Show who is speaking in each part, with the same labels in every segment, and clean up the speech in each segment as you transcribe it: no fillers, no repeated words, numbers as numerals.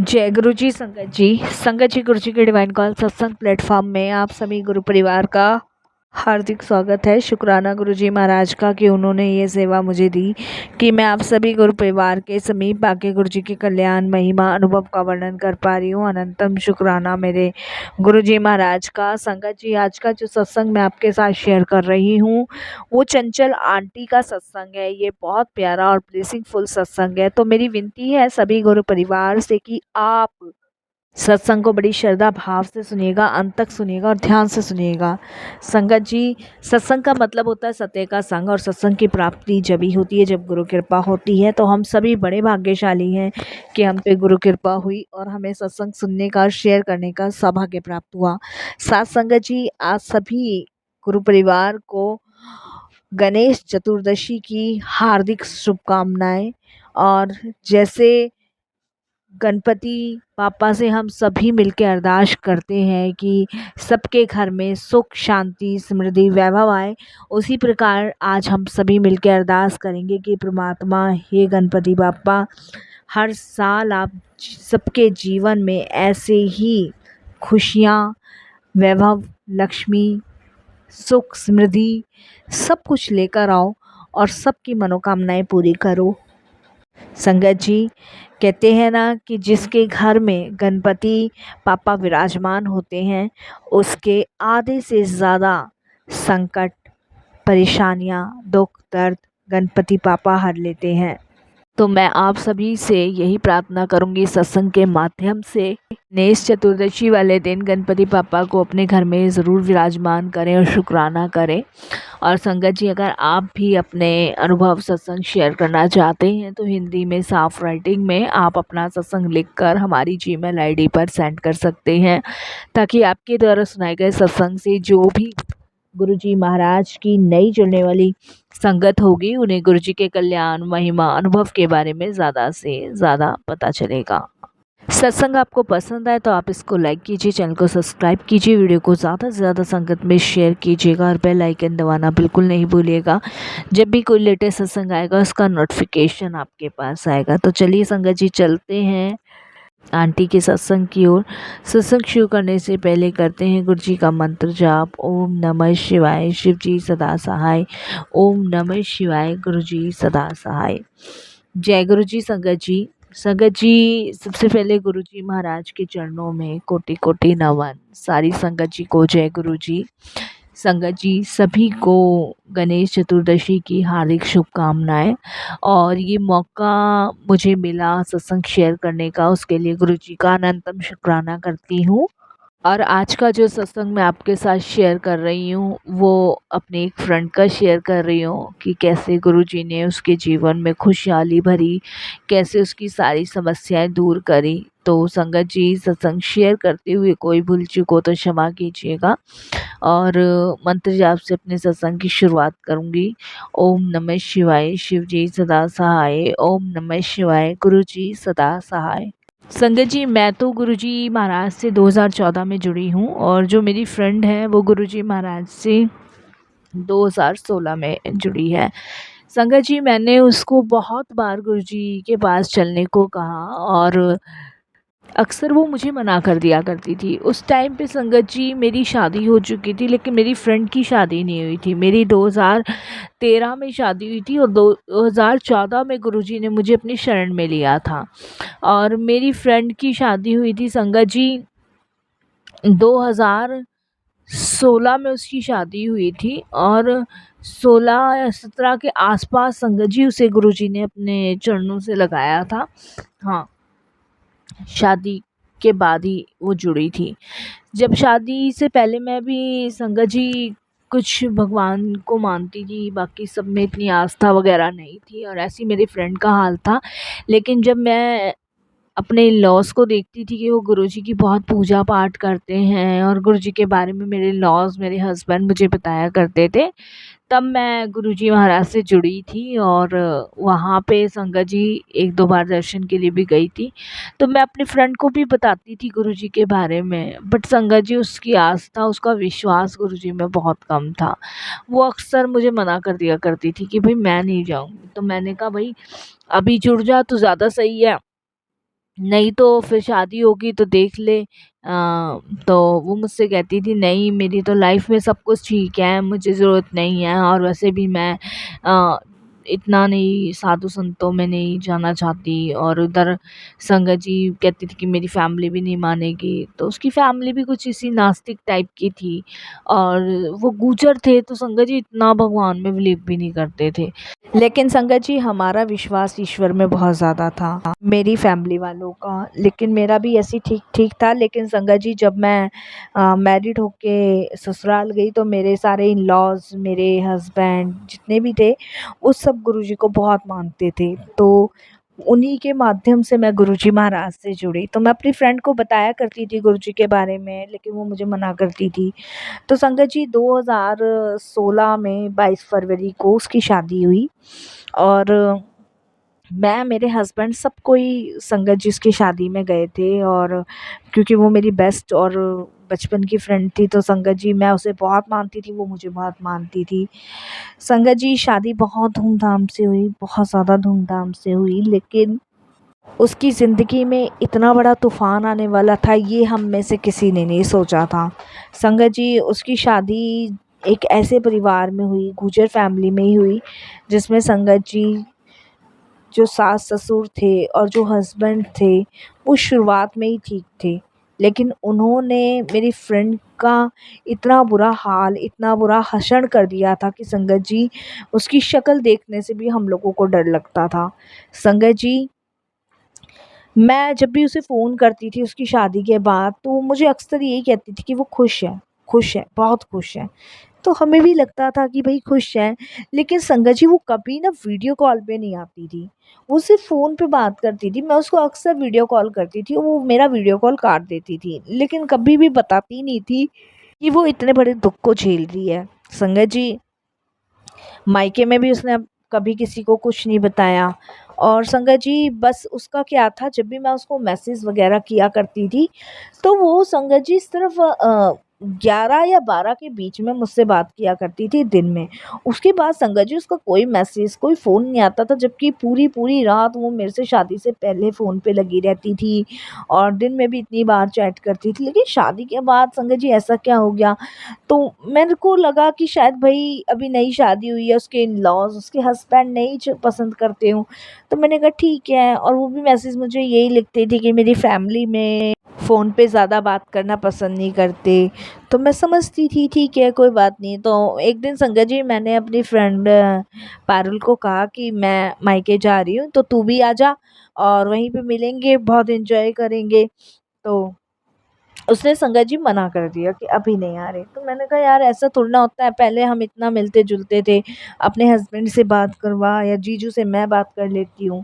Speaker 1: जय गुरु जी। संगत जी गुरु जी के डिवाइन कॉल सत्संग प्लेटफॉर्म में आप सभी गुरु परिवार का हार्दिक स्वागत है। शुक्राना गुरु जी महाराज का कि उन्होंने ये सेवा मुझे दी कि मैं आप सभी गुरु परिवार के समीप आके गुरु जी के कल्याण महिमा अनुभव का वर्णन कर पा रही हूँ। अनंतम शुक्राना मेरे गुरु जी महाराज का। संगत जी, आज का जो सत्संग मैं आपके साथ शेयर कर रही हूँ वो चंचल आंटी का सत्संग है। ये बहुत प्यारा और ब्लेसिंगफुल सत्संग है। तो मेरी विनती है सभी गुरु परिवार से कि आप सत्संग को बड़ी श्रद्धा भाव से सुनिएगा, अंत तक सुनिएगा और ध्यान से सुनिएगा। संगत जी, सत्संग का मतलब होता है सत्य का संग, और सत्संग की प्राप्ति जब ही होती है जब गुरु कृपा होती है। तो हम सभी बड़े भाग्यशाली हैं कि हम पे गुरु कृपा हुई और हमें सत्संग सुनने का, शेयर करने का सौभाग्य प्राप्त हुआ। साथ संगत जी, आज सभी गुरु परिवार को गणेश चतुर्दशी की हार्दिक शुभकामनाएं। और जैसे गणपति पापा से हम सभी मिलकर अरदास करते हैं कि सबके घर में सुख शांति समृद्धि वैभव आए, उसी प्रकार आज हम सभी मिलकर अरदास करेंगे कि परमात्मा हे गणपति पापा, हर साल आप सबके जीवन में ऐसे ही खुशियाँ, वैभव, लक्ष्मी, सुख समृद्धि सब कुछ लेकर आओ और सबकी मनोकामनाएं पूरी करो। संगत जी, कहते हैं ना कि जिसके घर में गणपति पापा विराजमान होते हैं उसके आधे से ज़्यादा संकट, परेशानियां, दुख दर्द गणपति पापा हर लेते हैं। तो मैं आप सभी से यही प्रार्थना करूंगी सत्संग के माध्यम से, गणेश चतुर्दशी वाले दिन गणपति पापा को अपने घर में ज़रूर विराजमान करें और शुक्राना करें। और संगत जी, अगर आप भी अपने अनुभव सत्संग शेयर करना चाहते हैं तो हिंदी में साफ राइटिंग में आप अपना सत्संग लिखकर हमारी जीमेल आईडी पर सेंड कर सकते हैं, ताकि आपके द्वारा सुनाए गए सत्संग से जो भी गुरु जी महाराज की नई जुड़ने वाली संगत होगी उन्हें गुरु जी के कल्याण महिमा अनुभव के बारे में ज़्यादा से ज़्यादा पता चलेगा। सत्संग आपको पसंद आए तो आप इसको लाइक कीजिए, चैनल को सब्सक्राइब कीजिए, वीडियो को ज़्यादा से ज़्यादा संगत में शेयर कीजिएगा और बेल आइकन दबाना बिल्कुल नहीं भूलिएगा। जब भी कोई लेटेस्ट सत्संग आएगा उसका नोटिफिकेशन आपके पास आएगा। तो चलिए संगत जी, चलते हैं आंटी के सत्संग की ओर। सत्संग शुरू करने से पहले करते हैं गुरु जी का मंत्र जाप। ओम नमः शिवाय, शिव जी सदा सहाय। ओम नमः शिवाय, गुरु जी सदा सहाय। जय गुरु जी। संगत जी, सबसे पहले गुरु जी महाराज के चरणों में कोटि कोटि नमन। सारी संगत जी को जय गुरु जी। संगत जी, सभी को गणेश चतुर्दशी की हार्दिक शुभकामनाएं। और ये मौका मुझे मिला सत्संग शेयर करने का, उसके लिए गुरु जी का अनंतम शुक्राना करती हूँ। और आज का जो सत्संग मैं आपके साथ शेयर कर रही हूँ वो अपने एक फ्रेंड का शेयर कर रही हूँ कि कैसे गुरुजी ने उसके जीवन में खुशहाली भरी, कैसे उसकी सारी समस्याएं दूर करी। तो संगत जी, सत्संग शेयर करते हुए कोई भूल चूक हो तो क्षमा कीजिएगा। और मंत्र जाप से अपने सत्संग की शुरुआत करूँगी। ओम नमः शिवाय, शिव जी सदा सहाय। ओम नमः शिवाय, गुरु जी सदा सहाय। संगत जी, मैं तो गुरुजी महाराज से 2014 में जुड़ी हूँ और जो मेरी फ्रेंड है वो गुरुजी महाराज से 2016 में जुड़ी है। संगत जी, मैंने उसको बहुत बार गुरुजी के पास चलने को कहा और अक्सर वो मुझे मना कर दिया करती थी। उस टाइम पे संगत जी मेरी शादी हो चुकी थी, लेकिन मेरी फ्रेंड की शादी नहीं हुई थी। मेरी 2013 में शादी हुई थी और 2014 में गुरुजी ने मुझे अपनी शरण में लिया था। और मेरी फ्रेंड की शादी हुई थी संगत जी 2016 में, उसकी शादी हुई थी। और 16 या 17 के आसपास संगत जी उसे गुरुजी ने अपने चरणों से लगाया था। हाँ, शादी के बाद ही वो जुड़ी थी। जब शादी से पहले मैं भी संगत जी कुछ भगवान को मानती थी, बाकी सब में इतनी आस्था वगैरह नहीं थी और ऐसी मेरी फ्रेंड का हाल था। लेकिन जब मैं अपने लॉस को देखती थी कि वो गुरुजी की बहुत पूजा पाठ करते हैं और गुरुजी के बारे में मेरे लॉस, मेरे हस्बैंड मुझे बताया करते थे, तब मैं गुरुजी महाराज से जुड़ी थी। और वहाँ पे संगत जी 1-2 बार दर्शन के लिए भी गई थी। तो मैं अपनी फ्रेंड को भी बताती थी गुरुजी के बारे में, बट संगत जी उसकी आस्था, उसका विश्वास गुरुजी में बहुत कम था। वो अक्सर मुझे मना कर दिया करती थी कि भाई मैं नहीं जाऊँगी। तो मैंने कहा भाई अभी जुड़ जा तो ज़्यादा सही है, नहीं तो फिर शादी होगी तो देख ले। तो वो मुझसे कहती थी नहीं, मेरी तो लाइफ में सब कुछ ठीक है, मुझे ज़रूरत नहीं है, और वैसे भी मैं अ, इतना नहीं साधु संतों में नहीं जाना चाहती। और उधर संगत जी कहती थी कि मेरी फैमिली भी नहीं मानेगी, तो उसकी फैमिली भी कुछ इसी नास्तिक टाइप की थी, और वो गुजर थे, तो संगत जी इतना भगवान में बिलीव भी नहीं करते थे। लेकिन संगत जी हमारा विश्वास ईश्वर में बहुत ज़्यादा था, मेरी फैमिली वालों का। लेकिन मेरा भी ऐसी ठीक ठीक था। लेकिन संगत जी जब मैं मैरिड होके ससुराल गई तो मेरे सारे इन लॉज, मेरे हस्बैंड जितने भी थे, वो सब गुरुजी को बहुत मानते थे। तो उन्हीं के माध्यम से मैं गुरुजी महाराज से जुड़ी। तो मैं अपनी फ्रेंड को बताया करती थी गुरुजी के बारे में, लेकिन वो मुझे मना करती थी। तो संगत जी 2016 में 22 फरवरी को उसकी शादी हुई, और मैं, मेरे हस्बैंड, सब कोई संगत जी उसकी शादी में गए थे। और क्योंकि वो मेरी बेस्ट और बचपन की फ्रेंड थी, तो संगत जी मैं उसे बहुत मानती थी, वो मुझे बहुत मानती थी। संगत जी शादी बहुत धूमधाम से हुई, बहुत ज़्यादा धूमधाम से हुई। लेकिन उसकी ज़िंदगी में इतना बड़ा तूफ़ान आने वाला था, ये हम में से किसी ने नहीं सोचा था। संगत जी उसकी शादी एक ऐसे परिवार में हुई, गुर्जर फैमिली में ही हुई, जिसमें संगत जी जो सास ससुर थे और जो हस्बैंड थे, वो शुरुआत में ही ठीक थे। लेकिन उन्होंने मेरी फ्रेंड का इतना बुरा हाल, इतना बुरा हशर कर दिया था कि संगत जी उसकी शक्ल देखने से भी हम लोगों को डर लगता था। संगत जी मैं जब भी उसे फ़ोन करती थी उसकी शादी के बाद, तो वो मुझे अक्सर यही कहती थी कि वो खुश है, बहुत खुश है। तो हमें भी लगता था कि भई खुश है। लेकिन संगत जी वो कभी ना वीडियो कॉल पे नहीं आती थी, वो सिर्फ़ फ़ोन पे बात करती थी। मैं उसको अक्सर वीडियो कॉल करती थी, वो मेरा वीडियो कॉल काट देती थी, लेकिन कभी भी बताती नहीं थी कि वो इतने बड़े दुःख को झेल रही है। संगत जी मायके में भी उसने अब कभी किसी को कुछ नहीं बताया। और संगत जी बस उसका क्या था, जब भी मैं उसको मैसेज वगैरह किया करती थी, तो वो संगत जी सिर्फ 11 या 12 के बीच में मुझसे बात किया करती थी दिन में। उसके बाद संगत जी उसका कोई मैसेज, कोई फ़ोन नहीं आता था, जबकि पूरी पूरी रात वो मेरे से शादी से पहले फ़ोन पे लगी रहती थी, और दिन में भी इतनी बार चैट करती थी। लेकिन शादी के बाद संगत जी ऐसा क्या हो गया, तो मेरे को लगा कि शायद भई अभी नई शादी हुई है, उसके इन-लॉज़, उसके हस्बैंड नहीं पसंद करते हों। तो मैंने कहा ठीक है, और वो भी मैसेज मुझे यही लिखती थी कि मेरी फैमिली में फ़ोन पे ज़्यादा बात करना पसंद नहीं करते। तो मैं समझती थी ठीक है, कोई बात नहीं। तो एक दिन संगत जी मैंने अपनी फ्रेंड पारुल को कहा कि मैं मायके जा रही हूँ, तो तू भी आ जा और वहीं पे मिलेंगे, बहुत एन्जॉय करेंगे। तो उसने संगत जी मना कर दिया कि अभी नहीं आ रहे। तो मैंने कहा यार ऐसा थोड़ी ना होता है, पहले हम इतना मिलते-जुलते थे, अपने हस्बैंड से बात करवा या जीजू से मैं बात कर लेती हूँ।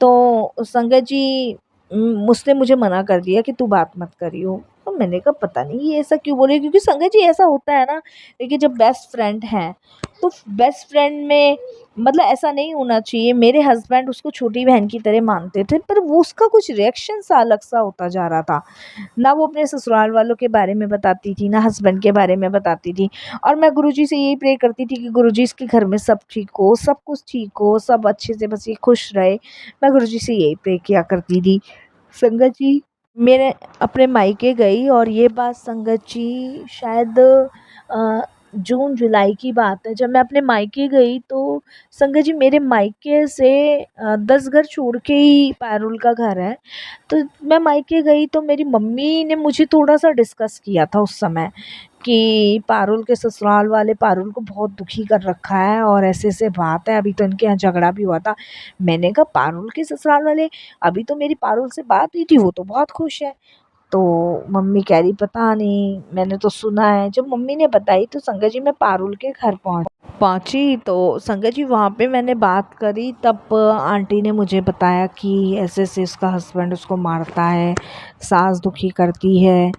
Speaker 1: तो संगत जी उसने मुझे मना कर दिया कि तू बात मत करियो। तो मैंने कहा पता नहीं ये ऐसा क्यों बोले, क्योंकि संगत जी ऐसा होता है ना, देखिए जब बेस्ट फ्रेंड हैं, तो बेस्ट फ्रेंड में मतलब ऐसा नहीं होना चाहिए। मेरे हस्बैंड उसको छोटी बहन की तरह मानते थे, पर वो उसका कुछ रिएक्शन सा अलग सा होता जा रहा था। ना वो अपने ससुराल वालों के बारे में बताती थी, ना हस्बैंड के बारे में बताती थी। और मैं गुरुजी से यही प्रे करती थी कि गुरुजी इसके घर में सब ठीक हो, सब कुछ ठीक हो, सब अच्छे से बस ये खुश रहे। मैं गुरुजी से यही प्रे किया करती थी। संगत जी मेरे अपने मायके गई, और ये बात संगत जी शायद जून जुलाई की बात है। जब मैं अपने मायके गई तो संगत जी मेरे मायके से 10 घर छोड़ के ही पारुल का घर है। तो मैं मायके गई तो मेरी मम्मी ने मुझे थोड़ा-सा डिस्कस किया था उस समय कि पारुल के ससुराल वाले पारुल को बहुत दुखी कर रखा है, और ऐसे-ऐसे बात है, अभी तो इनके यहाँ झगड़ा भी हुआ था। मैंने कहा पारुल के ससुराल वाले, अभी तो मेरी पारुल से बात हुई थी, वो तो बहुत खुश है। तो मम्मी कह रही पता नहीं, मैंने तो सुना है। जब मम्मी ने बताई तो संगत जी मैं पारुल के घर पहुंची, तो संगत जी वहाँ पे मैंने बात करी, तब आंटी ने मुझे बताया कि ऐसे ऐसे उसका हस्बैंड उसको मारता है, सास दुखी करती है।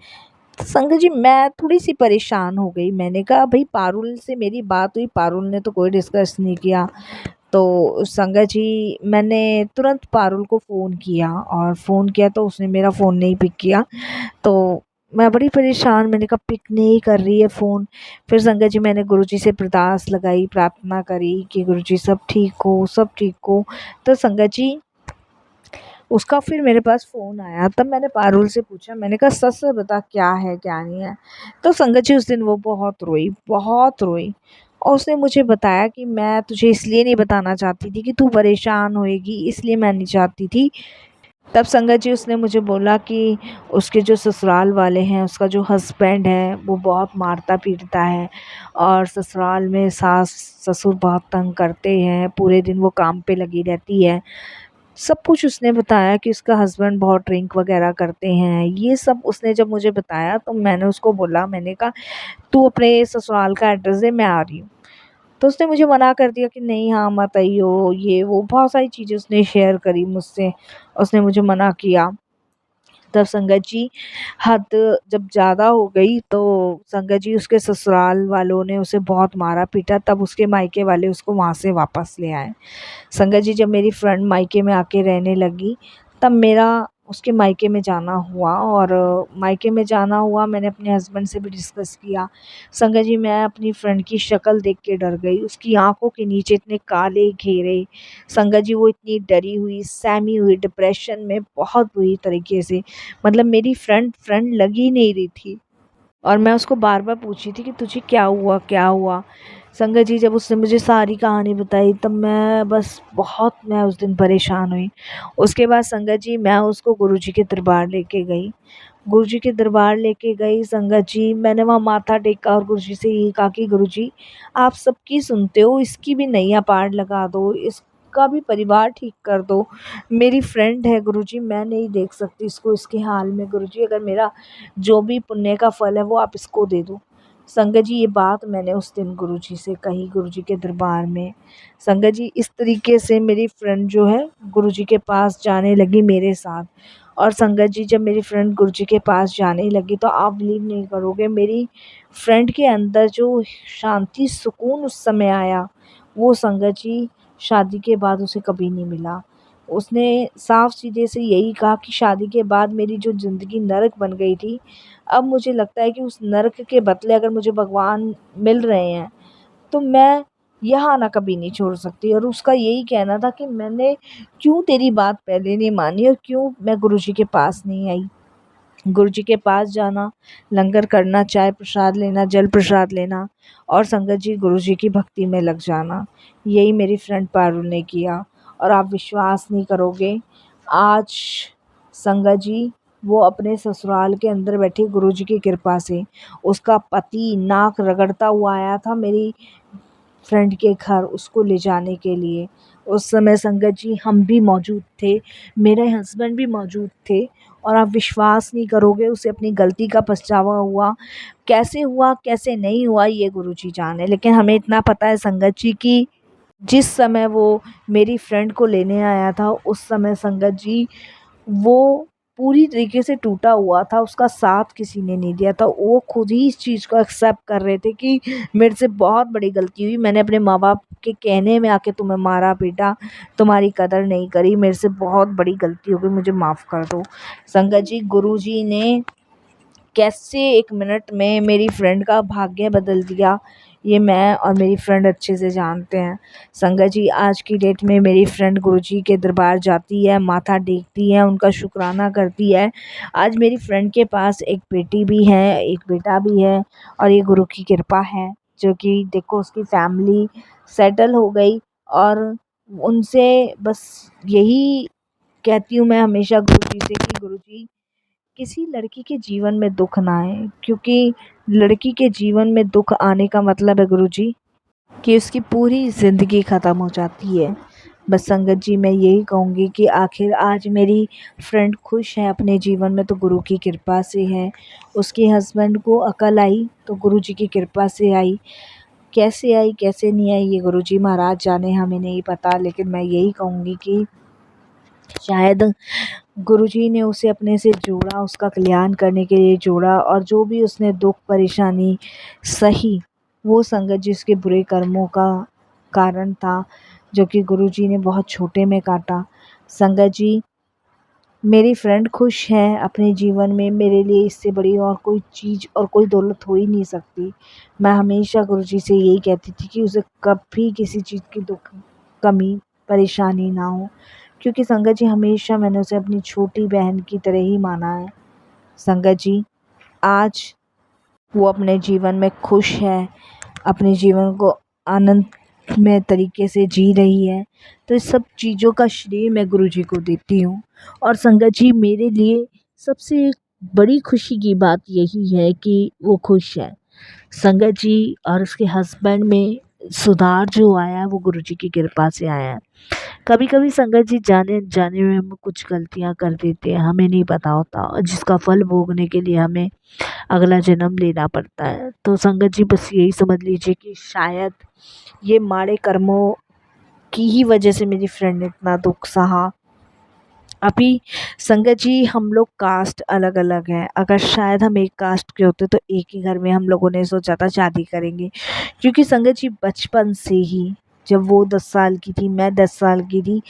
Speaker 1: तो संगत जी मैं थोड़ी सी परेशान हो गई। मैंने कहा भाई पारुल से मेरी बात हुई, पारुल ने तो कोई डिस्कस नहीं किया। तो संगत जी मैंने तुरंत पारुल को फ़ोन किया, और फ़ोन किया तो उसने मेरा फ़ोन नहीं पिक किया। तो मैं बड़ी परेशान, मैंने कहा पिक नहीं कर रही है फ़ोन। फिर संगत जी मैंने गुरुजी से अरदास लगाई, प्रार्थना करी कि गुरुजी सब ठीक हो, सब ठीक हो। तो संगत जी उसका फिर मेरे पास फ़ोन आया, तब मैंने पारुल से पूछा, मैंने कहा सच से बता क्या है क्या नहीं है। तो संगत जी उस दिन वो बहुत रोई और उसने मुझे बताया कि मैं तुझे इसलिए नहीं बताना चाहती थी कि तू परेशान होएगी, इसलिए मैं नहीं चाहती थी। तब संगत जी उसने मुझे बोला कि उसके जो ससुराल वाले हैं, उसका जो हस्बैंड है वो बहुत मारता पीटता है और ससुराल में सास ससुर बहुत तंग करते हैं, पूरे दिन वो काम पे लगी रहती है। सब कुछ उसने बताया कि उसका हस्बैंड बहुत ड्रिंक वगैरह करते हैं। ये सब उसने जब मुझे बताया तो मैंने उसको बोला, मैंने कहा तू अपने ससुराल का एड्रेस दे, मैं आ रही हूँ। तो उसने मुझे मना कर दिया कि नहीं हाँ मत आइयो, ये वो बहुत सारी चीज़ें उसने शेयर करी मुझसे। उसने मुझे मना किया। तब संगत जी हद जब ज़्यादा हो गई तो संगत जी उसके ससुराल वालों ने उसे बहुत मारा पीटा, तब उसके मायके वाले उसको वहाँ से वापस ले आए। संगत जी जब मेरी फ्रेंड मायके में आके रहने लगी तब मेरा उसके मायके में जाना हुआ और मायके में जाना हुआ, मैंने अपने हस्बैंड से भी डिस्कस किया। संगत जी मैं अपनी फ्रेंड की शक्ल देख के डर गई, उसकी आंखों के नीचे इतने काले घेरे। संगत जी वो इतनी डरी हुई, सहमी हुई, डिप्रेशन में बहुत बुरी तरीके से, मतलब मेरी फ्रेंड फ्रेंड लग ही नहीं रही थी। और मैं उसको बार-बार पूछी थी कि तुझे क्या हुआ, क्या हुआ? संगत जी जब उसने मुझे सारी कहानी बताई तब मैं उस दिन परेशान हुई। उसके बाद संगत जी मैं उसको गुरुजी के दरबार लेके गई। गुरुजी के दरबार लेके गई संगत जी, मैंने वहाँ माथा टेका और गुरुजी से यही कहा कि गुरुजी आप सबकी सुनते हो, इसकी भी नैया पार लगा दो, इसका भी परिवार ठीक कर दो। मेरी फ्रेंड है गुरुजी, मैं नहीं देख सकती इसको इसके हाल में गुरुजी, अगर मेरा जो भी पुण्य का फल है वो आप इसको दे दो। संगत जी ये बात मैंने उस दिन गुरुजी से कही, गुरुजी के दरबार में। संगत जी इस तरीके से मेरी फ्रेंड जो है गुरुजी के पास जाने लगी मेरे साथ। और संगत जी जब मेरी फ्रेंड गुरुजी के पास जाने लगी तो आप बिलीव नहीं करोगे, मेरी फ्रेंड के अंदर जो शांति सुकून उस समय आया, वो संगत जी शादी के बाद उसे कभी नहीं मिला। उसने साफ सीधे से यही कहा कि शादी के बाद मेरी जो ज़िंदगी नरक बन गई थी, अब मुझे लगता है कि उस नरक के बदले अगर मुझे भगवान मिल रहे हैं तो मैं यहाँ आना कभी नहीं छोड़ सकती। और उसका यही कहना था कि मैंने क्यों तेरी बात पहले नहीं मानी और क्यों मैं गुरुजी के पास नहीं आई। गुरुजी के पास जाना, लंगर करना, चाय प्रसाद लेना, जल प्रसाद लेना और संगत जी गुरुजी की भक्ति में लग जाना, यही मेरी फ्रेंड पारुल ने किया। और आप विश्वास नहीं करोगे, आज संगत जी वो अपने ससुराल के अंदर बैठी गुरुजी की कृपा से, उसका पति नाक रगड़ता हुआ आया था मेरी फ्रेंड के घर उसको ले जाने के लिए। उस समय संगत जी हम भी मौजूद थे, मेरे हस्बैंड भी मौजूद थे और आप विश्वास नहीं करोगे उसे अपनी गलती का पछतावा हुआ, कैसे नहीं हुआ ये गुरुजी जाने। लेकिन हमें इतना पता है संगत जी कि जिस समय वो मेरी फ्रेंड को लेने आया था, उस समय संगत जी वो पूरी तरीके से टूटा हुआ था, उसका साथ किसी ने नहीं दिया था। वो खुद ही इस चीज़ को एक्सेप्ट कर रहे थे कि मेरे से बहुत बड़ी गलती हुई, मैंने अपने माँ-बाप के कहने में आके तुम्हें मारा-पीटा, तुम्हारी कदर नहीं करी, मेरे से बहुत बड़ी गलती हो गई, मुझे माफ़ कर दो। संगत जी गुरुजी ने कैसे 1 मिनट में मेरी फ्रेंड का भाग्य बदल दिया, ये मैं और मेरी फ्रेंड अच्छे से जानते हैं। संगत जी आज की डेट में मेरी फ्रेंड गुरुजी के दरबार जाती है, माथा टेकती है, उनका शुक्राना करती है। आज मेरी फ्रेंड के पास एक बेटी भी है, एक बेटा भी है और ये गुरु की कृपा है, जो कि देखो उसकी फैमिली सेटल हो गई। और उनसे बस यही कहती हूँ मैं हमेशा गुरुजी से कि गुरुजी किसी लड़की के जीवन में दुख ना आए, क्योंकि लड़की के जीवन में दुख आने का मतलब है गुरुजी कि उसकी पूरी ज़िंदगी ख़त्म हो जाती है। बस संगत जी मैं यही कहूँगी कि आखिर आज मेरी फ्रेंड खुश है अपने जीवन में तो गुरु की कृपा से है। उसके हस्बैंड को अकल आई तो गुरुजी की कृपा से आई। कैसे आई कैसे नहीं आई ये गुरुजी महाराज जाने, हमें नहीं पता। लेकिन मैं यही कहूँगी कि शायद गुरुजी ने उसे अपने से जोड़ा, उसका कल्याण करने के लिए जोड़ा और जो भी उसने दुख परेशानी सही, वो संगत जी उसके बुरे कर्मों का कारण था, जो कि गुरुजी ने बहुत छोटे में काटा। संगत जी मेरी फ्रेंड खुश है अपने जीवन में, मेरे लिए इससे बड़ी और कोई चीज़ और कोई दौलत हो ही नहीं सकती। मैं हमेशा गुरुजी से यही कहती थी कि उसे कभी किसी चीज़ की दुख, कमी, परेशानी ना हो। क्योंकि संगत जी हमेशा मैंने उसे अपनी छोटी बहन की तरह ही माना है। संगत जी आज वो अपने जीवन में खुश है, अपने जीवन को आनंदमय तरीके से जी रही है, तो इस सब चीज़ों का श्रेय मैं गुरुजी को देती हूँ। और संगत जी मेरे लिए सबसे बड़ी खुशी की बात यही है कि वो खुश है। संगत जी और उसके हस्बैंड में सुधार जो आया है वो गुरुजी की कृपा से आया है। कभी कभी संगत जी जाने अनजाने में हम कुछ गलतियां कर देते हैं, हमें नहीं पता होता, और जिसका फल भोगने के लिए हमें अगला जन्म लेना पड़ता है। तो संगत जी बस यही समझ लीजिए कि शायद ये माड़े कर्मों की ही वजह से मेरी फ्रेंड ने इतना दुख सहा। अभी संगत जी हम लोग कास्ट अलग अलग हैं, अगर शायद हम एक कास्ट के होते तो एक ही घर में हम लोगों ने सोचा था शादी करेंगे। क्योंकि संगत जी बचपन से ही, जब वो 10 साल की थी मैं 10 साल की थी,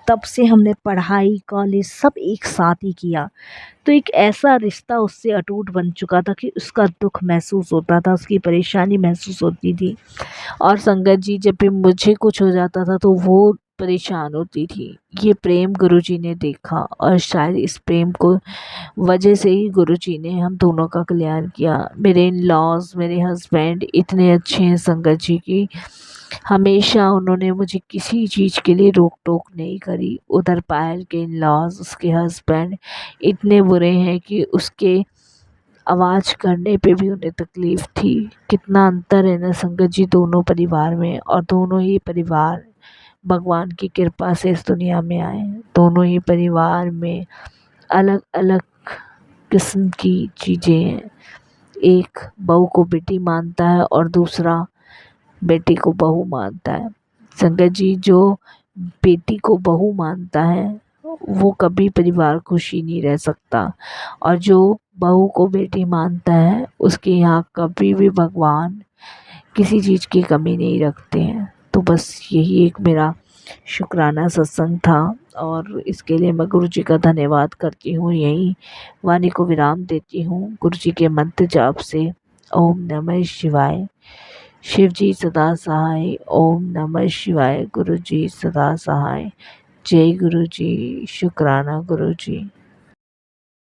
Speaker 1: तब से हमने पढ़ाई कॉलेज सब एक साथ ही किया। तो एक ऐसा रिश्ता उससे अटूट बन चुका था कि उसका दुख महसूस होता था, उसकी परेशानी महसूस होती थी। और संगत जी जब भी मुझे कुछ हो जाता था तो वो परेशान होती थी। ये प्रेम गुरुजी ने देखा, और शायद इस प्रेम को वजह से ही गुरुजी ने हम दोनों का कल्याण किया। मेरे इन लॉज, मेरे हस्बैंड इतने अच्छे हैं संगत जी की, हमेशा उन्होंने मुझे किसी चीज़ के लिए रोक टोक नहीं करी। उधर पायल के इन लॉज, उसके हस्बैंड इतने बुरे हैं कि उसके आवाज़ करने पे भी उन्हें तकलीफ़ थी। कितना अंतर है ना संगत जी दोनों परिवार में, और दोनों ही परिवार भगवान की कृपा से इस दुनिया में आए। दोनों ही परिवार में अलग अलग किस्म की चीज़ें हैं। एक बहू को बेटी मानता है और दूसरा बेटी को बहू मानता है। संगत जी जो बेटी को बहू मानता है वो कभी परिवार खुशी नहीं रह सकता, और जो बहू को बेटी मानता है उसके यहाँ कभी भी भगवान किसी चीज़ की कमी नहीं रखते हैं। तो बस यही एक मेरा शुक्राना सत्संग था, और इसके लिए मैं गुरु जी का धन्यवाद करती हूँ। यहीं वाणी को विराम देती हूँ गुरु जी के मंत्र जाप से। ओम नमः शिवाय। शिव जी सदा सहाय। ओम नमः शिवाय। गुरु जी सदा सहाय। जय गुरु जी। शुक्राना गुरु जी।